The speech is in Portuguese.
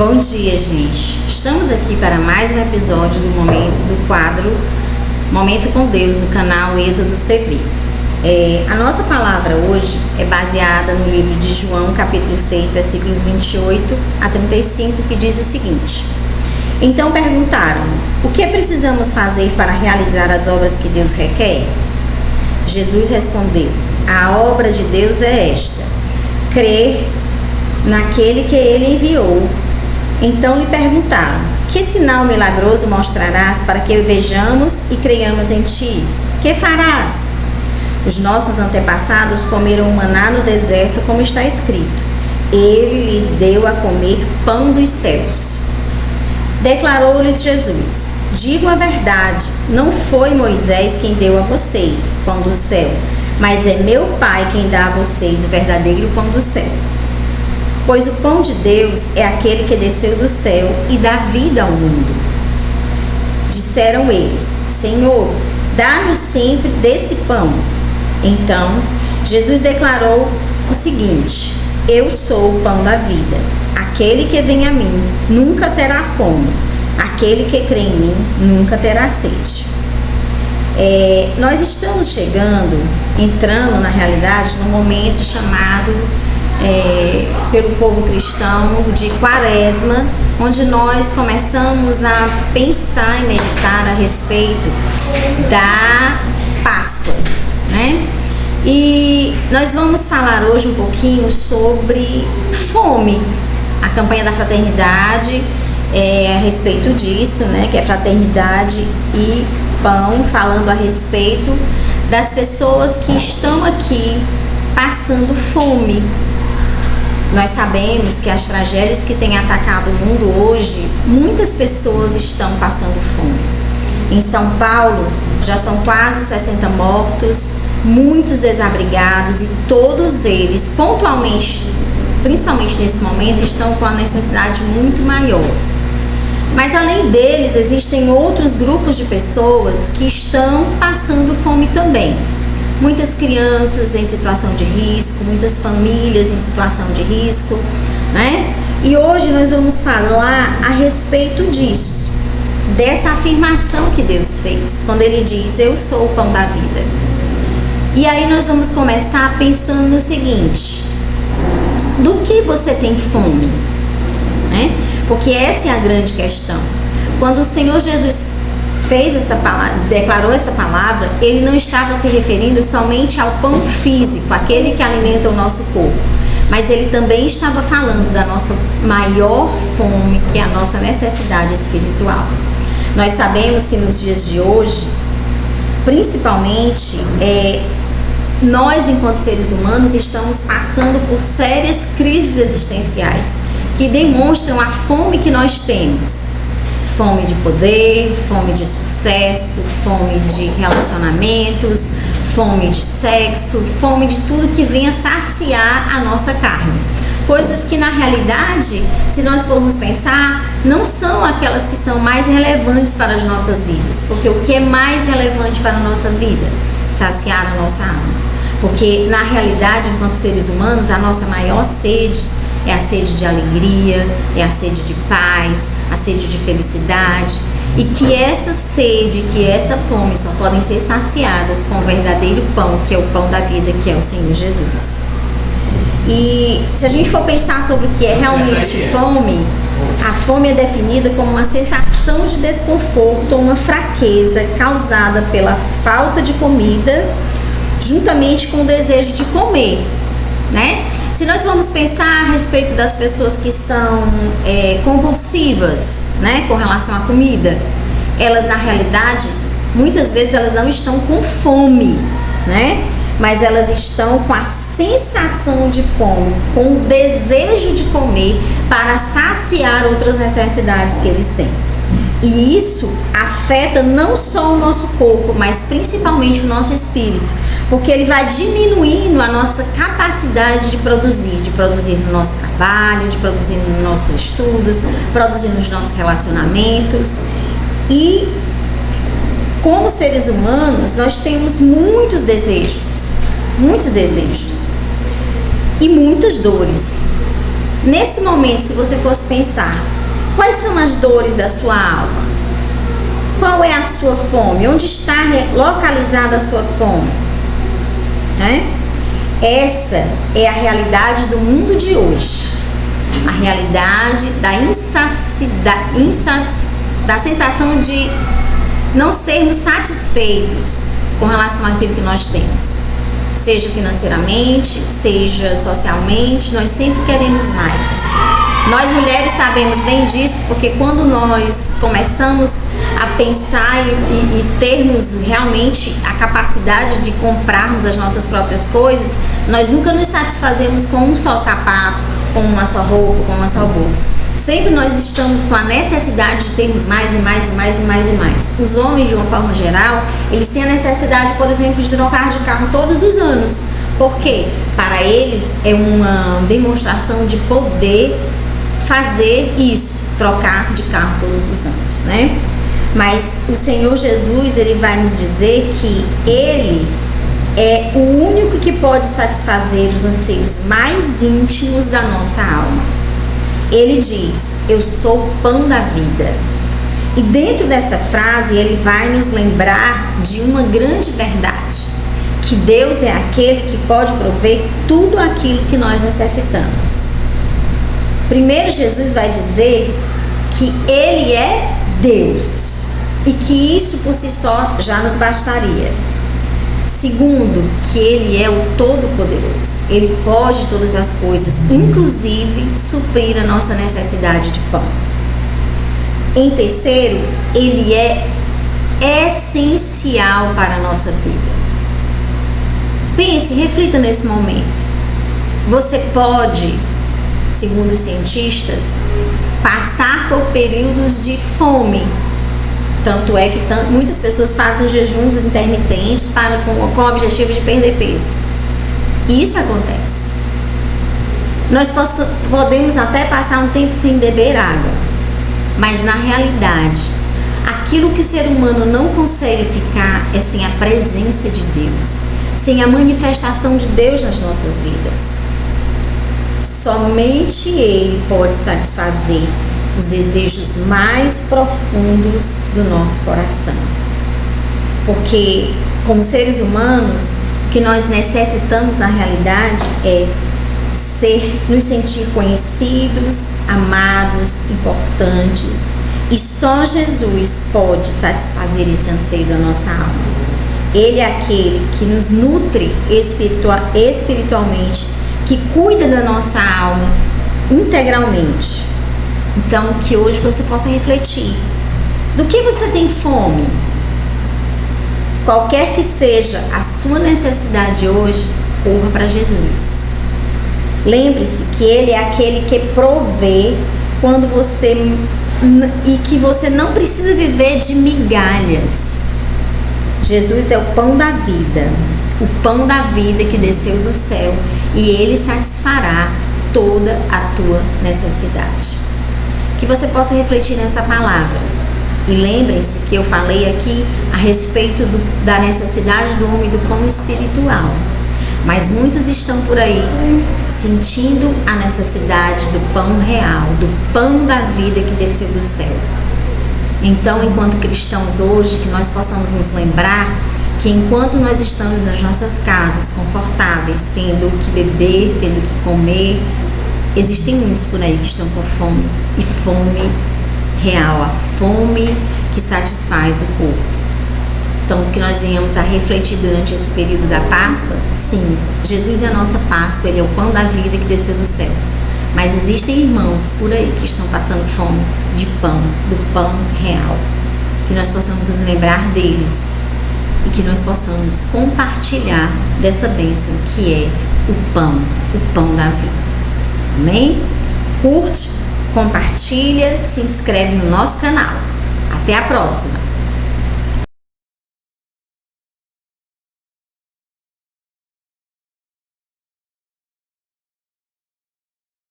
Bom dia, gente. Estamos aqui para mais um episódio do quadro Momento com Deus, do canal Êxodos TV. A nossa palavra hoje é baseada no livro de João, capítulo 6, versículos 28 a 35, que diz o seguinte: Então perguntaram: o que precisamos fazer para realizar as obras que Deus requer? Jesus respondeu: a obra de Deus é esta, crer naquele que ele enviou. Então lhe perguntaram: que sinal milagroso mostrarás para que vejamos e creiamos em ti? Que farás? Os nossos antepassados comeram o maná no deserto, como está escrito: ele lhes deu a comer pão dos céus. Declarou-lhes Jesus: digo a verdade, não foi Moisés quem deu a vocês pão do céu, mas é meu Pai quem dá a vocês o verdadeiro pão do céu. Pois o pão de Deus é aquele que desceu do céu e dá vida ao mundo. Disseram eles: Senhor, dá-nos sempre desse pão. Então, Jesus declarou o seguinte: eu sou o pão da vida. Aquele que vem a mim nunca terá fome. Aquele que crê em mim nunca terá sede. Nós estamos entrando na realidade, num momento chamado pelo povo cristão de Quaresma, onde nós começamos a pensar e meditar a respeito da Páscoa, né? E nós vamos falar hoje um pouquinho sobre fome. A campanha da fraternidade a respeito disso, né? Que é fraternidade e pão, falando a respeito das pessoas que estão aqui passando fome. Nós sabemos que as tragédias que têm atacado o mundo hoje, muitas pessoas estão passando fome. Em São Paulo, já são quase 60 mortos, muitos desabrigados, e todos eles, pontualmente, principalmente nesse momento, estão com a necessidade muito maior. Mas além deles, existem outros grupos de pessoas que estão passando fome também. Muitas crianças em situação de risco, muitas famílias em situação de risco, né? E hoje nós vamos falar a respeito disso, dessa afirmação que Deus fez, quando Ele diz: eu sou o pão da vida. E aí nós vamos começar pensando no seguinte: do que você tem fome? Né? Porque essa é a grande questão. Quando o Senhor Jesus fez essa palavra, declarou essa palavra, ele não estava se referindo somente ao pão físico, aquele que alimenta o nosso corpo, mas ele também estava falando da nossa maior fome, que é a nossa necessidade espiritual. Nós sabemos que nos dias de hoje, principalmente, nós, enquanto seres humanos, estamos passando por sérias crises existenciais que demonstram a fome que nós temos. Fome de poder, fome de sucesso, fome de relacionamentos, fome de sexo, fome de tudo que venha saciar a nossa carne. Coisas que, na realidade, se nós formos pensar, não são aquelas que são mais relevantes para as nossas vidas. Porque o que é mais relevante para a nossa vida? Saciar a nossa alma. Porque, na realidade, enquanto seres humanos, a nossa maior sede é a sede de alegria, é a sede de paz, a sede de felicidade. E que essa sede, que essa fome só podem ser saciadas com o verdadeiro pão, que é o pão da vida, que é o Senhor Jesus. E se a gente for pensar sobre o que é realmente fome, a fome é definida como uma sensação de desconforto ou uma fraqueza causada pela falta de comida, juntamente com o desejo de comer, né? Se nós vamos pensar a respeito das pessoas que são compulsivas, né, com relação à comida, elas, na realidade, muitas vezes elas não estão com fome, né? Mas elas estão com a sensação de fome, com o desejo de comer para saciar outras necessidades que eles têm. E isso afeta não só o nosso corpo, mas principalmente o nosso espírito, porque ele vai diminuindo a nossa capacidade de produzir no nosso trabalho, de produzir nos nossos estudos, produzir nos nossos relacionamentos. E como seres humanos, nós temos muitos desejos e muitas dores. Nesse momento, se você fosse pensar, quais são as dores da sua alma? Qual é a sua fome? Onde está localizada a sua fome? Essa é a realidade do mundo de hoje. A realidade da sensação de não sermos satisfeitos com relação àquilo que nós temos. Seja financeiramente, seja socialmente, nós sempre queremos mais. Nós mulheres sabemos bem disso, porque quando nós começamos a pensar e termos realmente a capacidade de comprarmos as nossas próprias coisas, nós nunca nos satisfazemos com um só sapato, com uma só roupa, com uma só bolsa. Sempre nós estamos com a necessidade de termos mais e mais e mais e mais e mais. Os homens, de uma forma geral, eles têm a necessidade, por exemplo, de trocar de carro todos os anos. Por quê? Para eles é uma demonstração de poder fazer isso, trocar de carro todos os anos, né? Mas o Senhor Jesus, ele vai nos dizer que ele é o único que pode satisfazer os anseios mais íntimos da nossa alma. Ele diz: eu sou o pão da vida. E dentro dessa frase ele vai nos lembrar de uma grande verdade, que Deus é aquele que pode prover tudo aquilo que nós necessitamos. Primeiro, Jesus vai dizer que ele é Deus e que isso por si só já nos bastaria. Segundo, que ele é o Todo-Poderoso. Ele pode todas as coisas, inclusive suprir a nossa necessidade de pão. Em terceiro, ele é essencial para a nossa vida. Pense, reflita nesse momento. Você pode, segundo os cientistas, passar por períodos de fome. Tanto é que muitas pessoas fazem jejuns intermitentes com o objetivo de perder peso. E isso acontece. Nós podemos até passar um tempo sem beber água, mas na realidade, aquilo que o ser humano não consegue ficar é sem a presença de Deus, sem a manifestação de Deus nas nossas vidas. Somente Ele pode satisfazer os desejos mais profundos do nosso coração. Porque, como seres humanos, o que nós necessitamos na realidade é nos sentir conhecidos, amados, importantes. E só Jesus pode satisfazer esse anseio da nossa alma. Ele é aquele que nos nutre espiritualmente, que cuida da nossa alma integralmente. Então, que hoje você possa refletir. Do que você tem fome? Qualquer que seja a sua necessidade hoje, corra para Jesus. Lembre-se que Ele é aquele que provê e que você não precisa viver de migalhas. Jesus é o pão da vida, o pão da vida que desceu do céu, e Ele satisfará toda a tua necessidade. Que você possa refletir nessa palavra. E lembrem-se que eu falei aqui a respeito da necessidade do homem do pão espiritual. Mas muitos estão por aí sentindo a necessidade do pão real, do pão da vida que desceu do céu. Então, enquanto cristãos hoje, que nós possamos nos lembrar que enquanto nós estamos nas nossas casas confortáveis, tendo o que beber, tendo o que comer, existem muitos por aí que estão com fome, e fome real, a fome que satisfaz o corpo. Então, que nós venhamos a refletir durante esse período da Páscoa. Sim, Jesus é a nossa Páscoa, Ele é o pão da vida que desceu do céu. Mas existem irmãos por aí que estão passando fome de pão, do pão real. Que nós possamos nos lembrar deles e que nós possamos compartilhar dessa bênção que é o pão da vida. Amém? Curte, compartilha, se inscreve no nosso canal. Até a próxima!